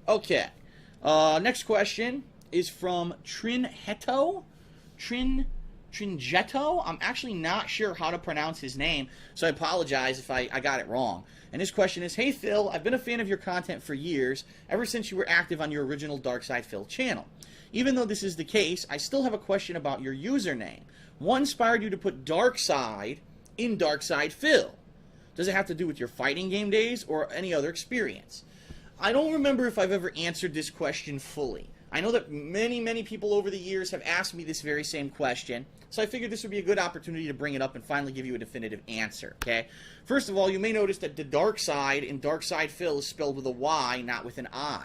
Okay. Next question is from Tringetto. Tringetto? I'm actually not sure how to pronounce his name, so I apologize if I got it wrong. And his question is, hey Phil, I've been a fan of your content for years, ever since you were active on your original Darksydephil channel. Even though this is the case, I still have a question about your username. What inspired you to put Darkside in Darksydephil? Does it have to do with your fighting game days or any other experience? I don't remember if I've ever answered this question fully. I know that many people over the years have asked me this very same question, so I figured this would be a good opportunity to bring it up and finally give you a definitive answer, okay? First of all, you may notice that the dark side in Darksydephil is spelled with a Y, not with an I.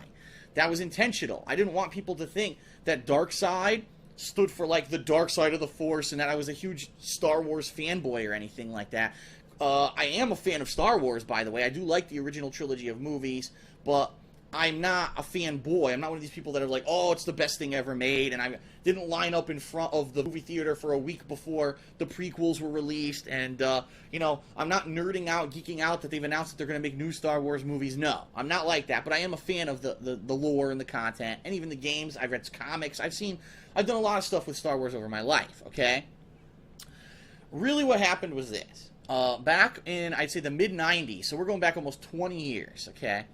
That was intentional. I didn't want people to think that dark side stood for like the dark side of the Force and that I was a huge Star Wars fanboy or anything like that. I am a fan of Star Wars, by the way. I do like the original trilogy of movies, but I'm not a fanboy. I'm not one of these people that are like, oh, it's the best thing ever made, and I didn't line up in front of the movie theater for a week before the prequels were released, and, you know, I'm not nerding out, geeking out that they've announced that they're going to make new Star Wars movies. No, I'm not like that, but I am a fan of the lore and the content, and even the games. I've read comics. I've done a lot of stuff with Star Wars over my life, okay? Really what happened was this. Back in, I'd say, the mid-90s, so we're going back almost 20 years, okay?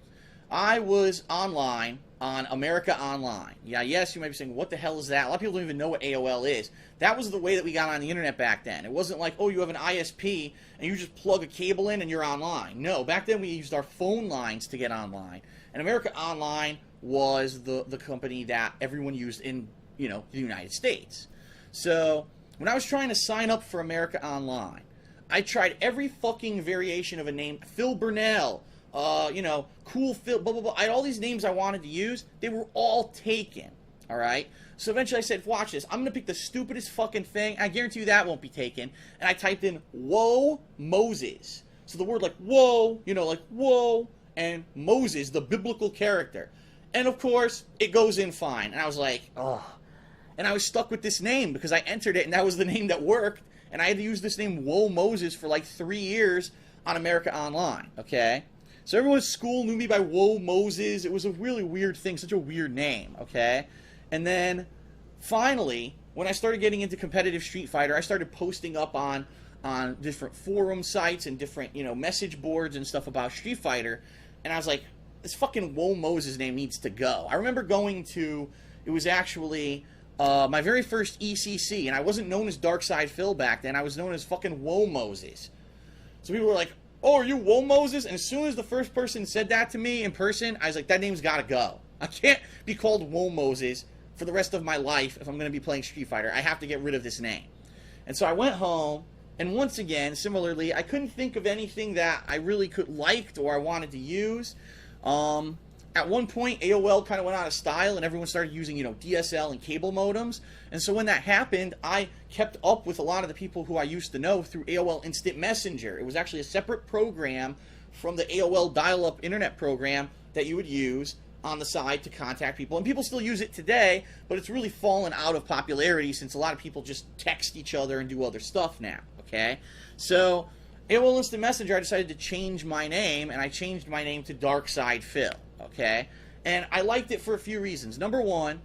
I was online on America Online. Yeah, yes, you might be saying, what the hell is that? A lot of people don't even know what AOL is. That was the way that we got on the internet back then. It wasn't like, oh, you have an ISP, and you just plug a cable in and you're online. No, back then we used our phone lines to get online. And America Online was the company that everyone used in, you know, the United States. So, when I was trying to sign up for America Online, I tried every fucking variation of a name. Phil Burnell, you know, Cool Phil, blah, blah, blah. I had all these names I wanted to use. They were all taken, all right? So eventually I said, watch this. I'm going to pick the stupidest fucking thing. I guarantee you that won't be taken. And I typed in, whoa, Moses. So the word like, whoa, you know, like, whoa, and Moses, the biblical character. And of course, it goes in fine. And I was like, oh. And I was stuck with this name because I entered it, and that was the name that worked. And I had to use this name, Whoa Moses, for like 3 years on America Online, okay? So everyone at school knew me by Whoa Moses. It was a really weird thing, such a weird name, okay? And then, finally, when I started getting into competitive Street Fighter, I started posting up on different forum sites and different, you know, message boards and stuff about Street Fighter. And I was like, this fucking Whoa Moses name needs to go. I remember going to, it was actually my very first ECC, and I wasn't known as Darksydephil back then. I was known as fucking Whoa Moses. So people were like, oh, are you Whoa Moses? And as soon as the first person said that to me in person, I was like, that name's got to go. I can't be called Whoa Moses for the rest of my life if I'm going to be playing Street Fighter. I have to get rid of this name. And so I went home, and once again, similarly, I couldn't think of anything that I really liked or I wanted to use. At one point, AOL kind of went out of style, and everyone started using, you know, DSL and cable modems. And so when that happened, I kept up with a lot of the people who I used to know through AOL Instant Messenger. It was actually a separate program from the AOL dial-up internet program that you would use on the side to contact people. And people still use it today, but it's really fallen out of popularity since a lot of people just text each other and do other stuff now, okay? So AOL Instant Messenger, I decided to change my name, and I changed my name to Darksydephil. Okay, and I liked it for a few reasons. Number one,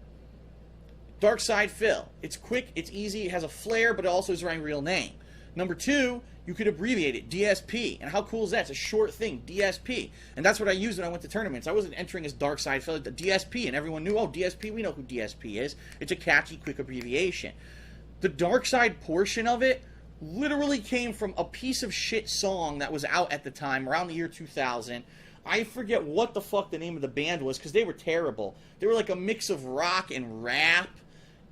Darksydephil. It's quick, it's easy, it has a flair, but it also is my real name. Number two, you could abbreviate it, DSP. And how cool is that? It's a short thing, DSP. And that's what I used when I went to tournaments. I wasn't entering as Darksydephil, DSP, and everyone knew, oh, DSP, we know who DSP is. It's a catchy, quick abbreviation. The dark side portion of it literally came from a piece of shit song that was out at the time, around the year 2000. I forget what the fuck the name of the band was, because they were terrible. They were like a mix of rock and rap,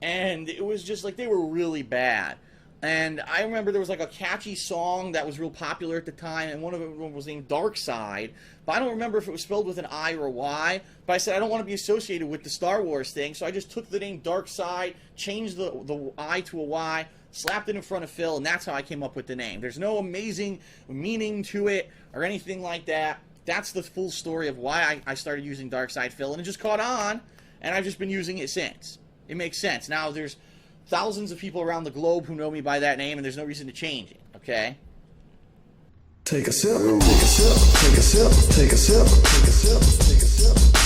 and it was just like, they were really bad. And I remember there was like a catchy song that was real popular at the time, and one of them was named Dark Side, but I don't remember if it was spelled with an I or a Y, but I said I don't want to be associated with the Star Wars thing, so I just took the name Dark Side, changed the I to a Y, slapped it in front of Phil, and that's how I came up with the name. There's no amazing meaning to it or anything like that. That's the full story of why I started using Darksydephil, and it just caught on, and I've just been using it since. It makes sense. Now, there's thousands of people around the globe who know me by that name, and there's no reason to change it, okay? Take a sip, take a sip, take a sip, take a sip, take a sip, take a sip.